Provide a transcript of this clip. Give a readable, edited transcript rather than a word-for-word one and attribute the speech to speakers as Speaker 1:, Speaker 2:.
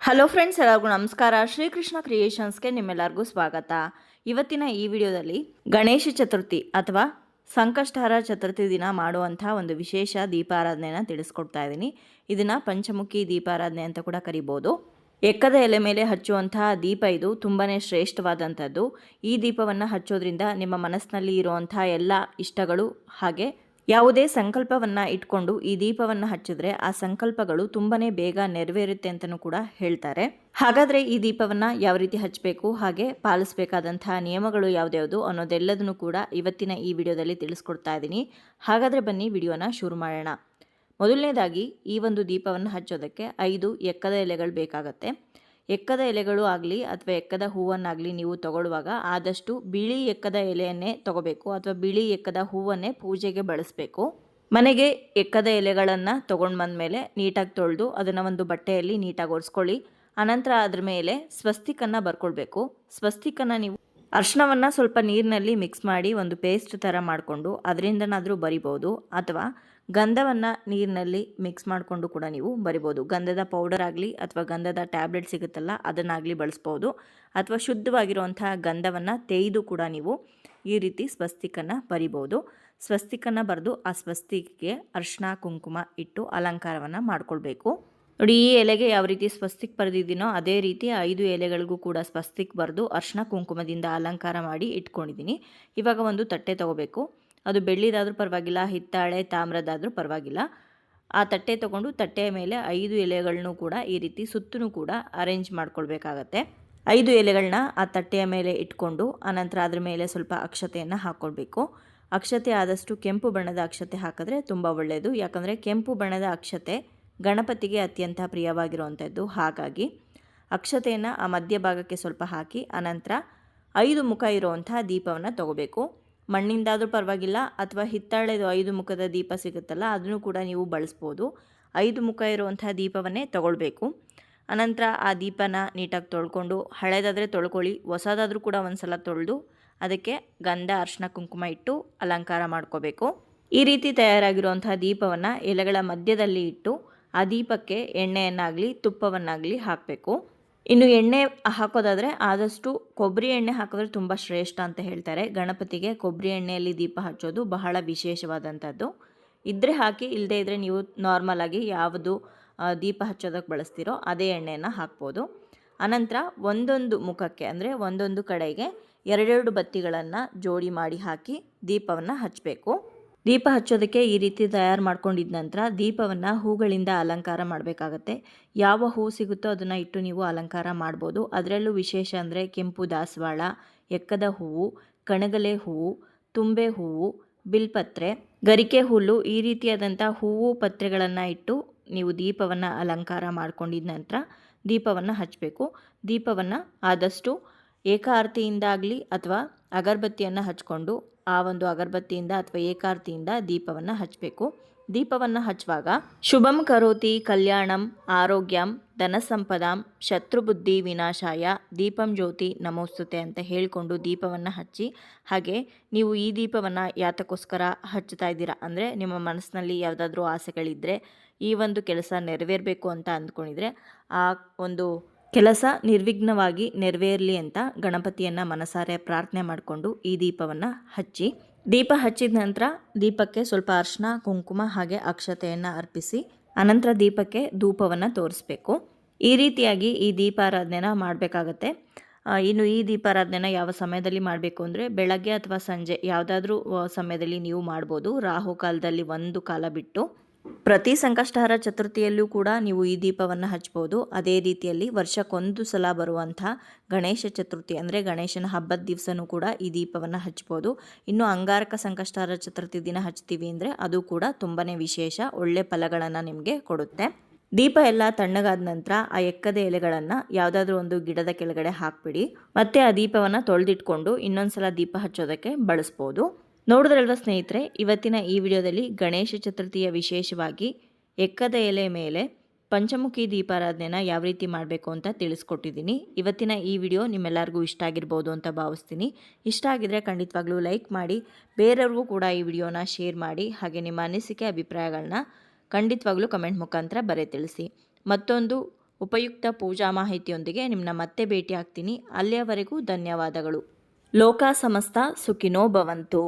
Speaker 1: Hello friends, ಎಲ್ಲರಿಗೂ ನಮಸ್ಕಾರ. ಶ್ರೀಕೃಷ್ಣ ಕ್ರಿಯೇಷನ್ಸ್ಗೆ ನಿಮ್ಮೆಲ್ಲರಿಗೂ ಸ್ವಾಗತ. ಇವತ್ತಿನ ಈ ವಿಡಿಯೋದಲ್ಲಿ ಗಣೇಶ ಚತುರ್ಥಿ ಅಥವಾ ಸಂಕಷ್ಟಹರ ಚತುರ್ಥಿ ದಿನ ಮಾಡುವಂಥ ಒಂದು ವಿಶೇಷ ದೀಪಾರಾಧನೆಯನ್ನು ತಿಳಿಸ್ಕೊಡ್ತಾ ಇದ್ದೀನಿ. ಇದನ್ನು ಪಂಚಮುಖಿ ದೀಪಾರಾಧನೆ ಅಂತ ಕೂಡ ಕರಿಬೋದು. ಎಕ್ಕದ ಎಲೆ ಮೇಲೆ ಹಚ್ಚುವಂತಹ ದೀಪ ಇದು ತುಂಬಾ ಶ್ರೇಷ್ಠವಾದಂಥದ್ದು. ಈ ದೀಪವನ್ನು ಹಚ್ಚೋದ್ರಿಂದ ನಿಮ್ಮ ಮನಸ್ಸಿನಲ್ಲಿ ಇರುವಂಥ ಎಲ್ಲ ಇಷ್ಟಗಳು ಹಾಗೆ ಯಾವುದೇ ಸಂಕಲ್ಪವನ್ನು ಇಟ್ಕೊಂಡು ಈ ದೀಪವನ್ನು ಹಚ್ಚಿದ್ರೆ ಆ ಸಂಕಲ್ಪಗಳು ತುಂಬಾ ಬೇಗ ನೆರವೇರುತ್ತೆ ಅಂತಲೂ ಕೂಡ ಹೇಳ್ತಾರೆ. ಹಾಗಾದರೆ ಈ ದೀಪವನ್ನು ಯಾವ ರೀತಿ ಹಚ್ಚಬೇಕು, ಹಾಗೆ ಪಾಲಿಸಬೇಕಾದಂತಹ ನಿಯಮಗಳು ಯಾವುದ್ಯಾವುದು ಅನ್ನೋದೆಲ್ಲದನ್ನು ಕೂಡ ಇವತ್ತಿನ ಈ ವಿಡಿಯೋದಲ್ಲಿ ತಿಳಿಸ್ಕೊಡ್ತಾ ಇದ್ದೀನಿ. ಹಾಗಾದರೆ ಬನ್ನಿ ವಿಡಿಯೋನ ಶುರು ಮಾಡೋಣ. ಮೊದಲನೇದಾಗಿ ಈ ಒಂದು ದೀಪವನ್ನು ಹಚ್ಚೋದಕ್ಕೆ 5 ಎಕ್ಕದ ಎಲೆಗಳು ಬೇಕಾಗತ್ತೆ. ಎಕ್ಕದ ಎಲೆಗಳು ಆಗಲಿ ಅಥವಾ ಎಕ್ಕದ ಹೂವನ್ನಾಗಲಿ ನೀವು ತಗೊಳ್ಳುವಾಗ ಆದಷ್ಟು ಬಿಳಿ ಎಕ್ಕದ ಎಲೆಯನ್ನೇ ತಗೋಬೇಕು ಅಥವಾ ಬಿಳಿ ಎಕ್ಕದ ಹೂವನ್ನೇ ಪೂಜೆಗೆ ಬಳಸಬೇಕು. ಮನೆಗೆ ಎಕ್ಕದ ಎಲೆಗಳನ್ನು ತೊಗೊಂಡು ಬಂದಮೇಲೆ ನೀಟಾಗಿ ತೊಳೆದು ಅದನ್ನು ಒಂದು ಬಟ್ಟೆಯಲ್ಲಿ ನೀಟಾಗಿ ಒರೆಸ್ಕೊಳ್ಳಿ. ಅನಂತರ ಅದ್ರ ಮೇಲೆ ಸ್ವಸ್ತಿಕನ್ನು ಬರ್ಕೊಳ್ಬೇಕು. ಸ್ವಸ್ತಿಕನ್ನು ನೀವು ಅರ್ಶಿನವನ್ನು ಸ್ವಲ್ಪ ನೀರಿನಲ್ಲಿ ಮಿಕ್ಸ್ ಮಾಡಿ ಒಂದು ಪೇಸ್ಟ್ ಥರ ಮಾಡಿಕೊಂಡು ಅದರಿಂದನಾದರೂ ಬರಿಬೋದು, ಅಥವಾ ಗಂಧವನ್ನು ನೀರಿನಲ್ಲಿ ಮಿಕ್ಸ್ ಮಾಡಿಕೊಂಡು ಕೂಡ ನೀವು ಬರಿಬೋದು. ಗಂಧದ ಪೌಡರ್ ಆಗಲಿ ಅಥವಾ ಗಂಧದ ಟ್ಯಾಬ್ಲೆಟ್ ಸಿಗುತ್ತಲ್ಲ ಅದನ್ನಾಗಲಿ ಬಳಸ್ಬೋದು, ಅಥವಾ ಶುದ್ಧವಾಗಿರುವಂತಹ ಗಂಧವನ್ನು ತೆಗೆದು ಕೂಡ ನೀವು ಈ ರೀತಿ ಸ್ವಸ್ತಿಕನ್ನು ಬರಿಬೋದು. ಸ್ವಸ್ತಿಕನ್ನು ಬರೆದು ಆ ಸ್ವಸ್ತಿಗೆ ಅರ್ಶಿನ ಕುಂಕುಮ ಇಟ್ಟು ಅಲಂಕಾರವನ್ನು ಮಾಡ್ಕೊಳ್ಬೇಕು. ನೋಡಿ, ಈ ಎಲೆಗೆ ಯಾವ ರೀತಿ ಸ್ವಸ್ತಿಕ್ ಬರೆದಿದ್ದೀನೋ ಅದೇ ರೀತಿ 5 ಎಲೆಗಳಿಗೂ ಕೂಡ ಸ್ವಸ್ತಿಕ್ ಬರೆದು ಅರ್ಶಿನ ಕುಂಕುಮದಿಂದ ಅಲಂಕಾರ ಮಾಡಿ ಇಟ್ಕೊಂಡಿದ್ದೀನಿ. ಇವಾಗ ಒಂದು ತಟ್ಟೆ ತೊಗೋಬೇಕು. ಅದು ಬೆಳ್ಳಿದಾದರೂ ಪರವಾಗಿಲ್ಲ, ಹಿತ್ತಾಳೆ ತಾಮ್ರದಾದರೂ ಪರವಾಗಿಲ್ಲ. ಆ ತಟ್ಟೆ ತೊಗೊಂಡು ತಟ್ಟೆಯ ಮೇಲೆ 5 ಎಲೆಗಳನ್ನೂ ಕೂಡ ಈ ರೀತಿ ಸುತ್ತೂ ಕೂಡ ಅರೇಂಜ್ ಮಾಡ್ಕೊಳ್ಬೇಕಾಗತ್ತೆ. 5 ಎಲೆಗಳನ್ನ ಆ ತಟ್ಟೆಯ ಮೇಲೆ ಇಟ್ಕೊಂಡು ಅನಂತರ ಅದ್ರ ಮೇಲೆ ಸ್ವಲ್ಪ ಅಕ್ಷತೆಯನ್ನು ಹಾಕ್ಕೊಳ್ಬೇಕು. ಅಕ್ಷತೆ ಆದಷ್ಟು ಕೆಂಪು ಬಣ್ಣದ ಅಕ್ಷತೆ ಹಾಕಿದ್ರೆ ತುಂಬ ಒಳ್ಳೆಯದು. ಯಾಕಂದರೆ ಕೆಂಪು ಬಣ್ಣದ ಅಕ್ಷತೆ ಗಣಪತಿಗೆ ಅತ್ಯಂತ ಪ್ರಿಯವಾಗಿರುವಂಥದ್ದು. ಹಾಗಾಗಿ ಅಕ್ಷತೆಯನ್ನು ಆ ಮಧ್ಯಭಾಗಕ್ಕೆ ಸ್ವಲ್ಪ ಹಾಕಿ ಅನಂತರ 5 ಮುಖ ಇರುವಂಥ ದೀಪವನ್ನು ತಗೋಬೇಕು. ಮಣ್ಣಿಂದಾದರೂ ಪರವಾಗಿಲ್ಲ ಅಥವಾ ಹಿತ್ತಾಳೆದು 5 ಮುಖದ ದೀಪ ಸಿಗುತ್ತಲ್ಲ ಅದನ್ನು ಕೂಡ ನೀವು ಬಳಸ್ಬೋದು. 5 ಮುಖ ಇರುವಂಥ ದೀಪವನ್ನೇ ತಗೊಳ್ಬೇಕು. ಅನಂತರ ಆ ದೀಪನ ನೀಟಾಗಿ ತೊಳ್ಕೊಂಡು, ಹಳೇದಾದರೆ ತೊಳ್ಕೊಳ್ಳಿ, ಹೊಸದಾದರೂ ಕೂಡ ಒಂದು ಸಲ ತೊಳೆದು ಅದಕ್ಕೆ ಗಂಧ ಅರ್ಶಿನ ಕುಂಕುಮ ಇಟ್ಟು ಅಲಂಕಾರ ಮಾಡ್ಕೋಬೇಕು. ಈ ರೀತಿ ತಯಾರಾಗಿರುವಂಥ ದೀಪವನ್ನು ಎಲೆಗಳ ಮಧ್ಯದಲ್ಲಿ ಇಟ್ಟು ಆ ದೀಪಕ್ಕೆ ಎಣ್ಣೆಯನ್ನಾಗಲಿ ತುಪ್ಪವನ್ನಾಗಲಿ ಹಾಕಬೇಕು. ಇನ್ನು ಎಣ್ಣೆ ಹಾಕೋದಾದರೆ ಆದಷ್ಟು ಕೊಬ್ಬರಿ ಎಣ್ಣೆ ಹಾಕಿದ್ರೆ ತುಂಬ ಶ್ರೇಷ್ಠ ಅಂತ ಹೇಳ್ತಾರೆ. ಗಣಪತಿಗೆ ಕೊಬ್ಬರಿ ಎಣ್ಣೆಯಲ್ಲಿ ದೀಪ ಹಚ್ಚೋದು ಬಹಳ ವಿಶೇಷವಾದಂಥದ್ದು. ಇದ್ದರೆ ಹಾಕಿ, ಇಲ್ಲದೇ ಇದ್ದರೆ ನೀವು ನಾರ್ಮಲಾಗಿ ಯಾವುದು ದೀಪ ಹಚ್ಚೋದಕ್ಕೆ ಬಳಸ್ತೀರೋ ಅದೇ ಎಣ್ಣೆಯನ್ನು ಹಾಕ್ಬೋದು. ಅನಂತರ ಒಂದೊಂದು ಮುಖಕ್ಕೆ ಅಂದರೆ ಒಂದೊಂದು ಕಡೆಗೆ 2 ಬತ್ತಿಗಳನ್ನು ಜೋಡಿ ಮಾಡಿ ಹಾಕಿ ದೀಪವನ್ನು ಹಚ್ಚಬೇಕು. ದೀಪ ಹಚ್ಚೋದಕ್ಕೆ ಈ ರೀತಿ ತಯಾರು ಮಾಡ್ಕೊಂಡಿದ್ದ ನಂತರ ದೀಪವನ್ನು ಹೂಗಳಿಂದ ಅಲಂಕಾರ ಮಾಡಬೇಕಾಗತ್ತೆ. ಯಾವ ಹೂ ಸಿಗುತ್ತೋ ಅದನ್ನು ಇಟ್ಟು ನೀವು ಅಲಂಕಾರ ಮಾಡ್ಬೋದು. ಅದರಲ್ಲೂ ವಿಶೇಷ ಅಂದರೆ ಕೆಂಪು ದಾಸವಾಳ, ಎಕ್ಕದ ಹೂವು, ಕಣಗಲೆ ಹೂವು, ತುಂಬೆ ಹೂವು, ಬಿಲ್ಪತ್ರೆ, ಗರಿಕೆ ಹುಲ್ಲು, ಈ ರೀತಿಯಾದಂಥ ಹೂವು ಪತ್ರೆಗಳನ್ನು ಇಟ್ಟು ನೀವು ದೀಪವನ್ನು ಅಲಂಕಾರ ಮಾಡ್ಕೊಂಡಿದ್ದ ನಂತರ ದೀಪವನ್ನು ಹಚ್ಚಬೇಕು. ದೀಪವನ್ನು ಆದಷ್ಟು ಏಕಾರತಿಯಿಂದಾಗಲಿ ಅಥವಾ ಅಗರಬತ್ತಿಯನ್ನು ಹಚ್ಕೊಂಡು ಆ ಒಂದು ಅಗರಬತ್ತಿಯಿಂದ ಅಥವಾ ಏಕಾರತಿಯಿಂದ ದೀಪವನ್ನು ಹಚ್ಚಬೇಕು. ದೀಪವನ್ನು ಹಚ್ಚುವಾಗ ಶುಭಂ ಕರೋತಿ ಕಲ್ಯಾಣಂ ಆರೋಗ್ಯಂ ಧನಸಂಪದಾಂ ಶತ್ರುಬುದ್ಧಿ ವಿನಾಶಾಯ ದೀಪಂ ಜ್ಯೋತಿ ನಮೋಸ್ತುತೆ ಅಂತ ಹೇಳಿಕೊಂಡು ದೀಪವನ್ನು ಹಚ್ಚಿ, ಹಾಗೆ ನೀವು ಈ ದೀಪವನ್ನು ಯಾತಕ್ಕೋಸ್ಕರ ಹಚ್ಚುತ್ತಾ ಇದ್ದೀರಾ ಅಂದರೆ ನಿಮ್ಮ ಮನಸ್ಸಿನಲ್ಲಿ ಯಾವುದಾದ್ರೂ ಆಸೆಗಳಿದ್ದರೆ, ಈ ಒಂದು ಕೆಲಸ ನೆರವೇರಬೇಕು ಅಂತ ಅಂದ್ಕೊಂಡಿದ್ರೆ ಆ ಒಂದು ಕೆಲಸ ನಿರ್ವಿಘ್ನವಾಗಿ ನೆರವೇರಲಿ ಅಂತ ಗಣಪತಿಯನ್ನು ಮನಸಾರೆ ಪ್ರಾರ್ಥನೆ ಮಾಡಿಕೊಂಡು ಈ ದೀಪವನ್ನು ಹಚ್ಚಿ, ದೀಪ ಹಚ್ಚಿದ ನಂತರ ದೀಪಕ್ಕೆ ಸ್ವಲ್ಪ ಅರ್ಶಿನ ಕುಂಕುಮ ಹಾಗೆ ಅಕ್ಷತೆಯನ್ನು ಅರ್ಪಿಸಿ ಅನಂತರ ದೀಪಕ್ಕೆ ಧೂಪವನ್ನು ತೋರಿಸ್ಬೇಕು. ಈ ರೀತಿಯಾಗಿ ಈ ದೀಪಾರಾಧನೆನ ಮಾಡಬೇಕಾಗತ್ತೆ. ಇನ್ನು ಈ ದೀಪಾರಾಧನೆನ ಯಾವ ಸಮಯದಲ್ಲಿ ಮಾಡಬೇಕು ಅಂದರೆ ಬೆಳಗ್ಗೆ ಅಥವಾ ಸಂಜೆ ಯಾವುದಾದ್ರೂ ಸಮಯದಲ್ಲಿ ನೀವು ಮಾಡ್ಬೋದು. ರಾಹು ಕಾಲದಲ್ಲಿ ಒಂದು ಕಾಲ ಬಿಟ್ಟು ಪ್ರತಿ ಸಂಕಷ್ಟಹರ ಚತುರ್ಥಿಯಲ್ಲೂ ಕೂಡ ನೀವು ಈ ದೀಪವನ್ನು ಹಚ್ಬೋದು. ಅದೇ ರೀತಿಯಲ್ಲಿ ವರ್ಷಕ್ಕೊಂದು ಸಲ ಬರುವಂಥ ಗಣೇಶ ಚತುರ್ಥಿ ಅಂದರೆ ಗಣೇಶನ ಹಬ್ಬದ ದಿವಸನೂ ಕೂಡ ಈ ದೀಪವನ್ನು ಹಚ್ಬೋದು. ಇನ್ನು ಅಂಗಾರಕ ಸಂಕಷ್ಟಹರ ಚತುರ್ಥಿ ದಿನ ಹಚ್ತೀವಿ ಅಂದರೆ ಅದು ಕೂಡ ತುಂಬಾ ವಿಶೇಷ, ಒಳ್ಳೆ ಫಲಗಳನ್ನು ನಿಮಗೆ ಕೊಡುತ್ತೆ. ದೀಪ ಎಲ್ಲ ತಣ್ಣಗಾದ ನಂತರ ಆ ಎಕ್ಕದ ಎಲೆಗಳನ್ನು ಯಾವುದಾದ್ರೂ ಒಂದು ಗಿಡದ ಕೆಳಗಡೆ ಹಾಕ್ಬಿಡಿ. ಮತ್ತೆ ಆ ದೀಪವನ್ನು ತೊಳೆದಿಟ್ಕೊಂಡು ಇನ್ನೊಂದ್ಸಲ ದೀಪ ಹಚ್ಚೋದಕ್ಕೆ ಬಳಸ್ಬೋದು. ನೋಡಿದ್ರಲ್ವ ಸ್ನೇಹಿತರೆ, ಇವತ್ತಿನ ಈ ವಿಡಿಯೋದಲ್ಲಿ ಗಣೇಶ ಚತುರ್ಥಿಯ ವಿಶೇಷವಾಗಿ ಎಕ್ಕದ ಎಲೆ ಮೇಲೆ ಪಂಚಮುಖಿ ದೀಪಾರಾಧನೆನ ಯಾವ ರೀತಿ ಮಾಡಬೇಕು ಅಂತ ತಿಳಿಸ್ಕೊಟ್ಟಿದ್ದೀನಿ. ಇವತ್ತಿನ ಈ ವಿಡಿಯೋ ನಿಮ್ಮೆಲ್ಲರಿಗೂ ಇಷ್ಟ ಆಗಿರ್ಬೋದು ಅಂತ ಭಾವಿಸ್ತೀನಿ. ಇಷ್ಟ ಆಗಿದ್ರೆ ಖಂಡಿತವಾಗ್ಲೂ ಲೈಕ್ ಮಾಡಿ, ಬೇರೆಯವ್ರಿಗೂ ಕೂಡ ಈ ವಿಡಿಯೋನ ಶೇರ್ ಮಾಡಿ, ಹಾಗೆ ನಿಮ್ಮ ಅನಿಸಿಕೆ ಅಭಿಪ್ರಾಯಗಳನ್ನ ಖಂಡಿತವಾಗ್ಲೂ ಕಮೆಂಟ್ ಮುಖಾಂತರ ತಿಳಿಸಿ. ಮತ್ತೊಂದು ಉಪಯುಕ್ತ ಪೂಜಾ ಮಾಹಿತಿಯೊಂದಿಗೆ ನಿಮ್ಮನ್ನ ಮತ್ತೆ ಭೇಟಿ ಆಗ್ತೀನಿ. ಅಲ್ಲಿಯವರೆಗೂ ಧನ್ಯವಾದಗಳು. ಲೋಕ ಸಮಸ್ತ ಸುಖಿನೋ ಭವಂತು.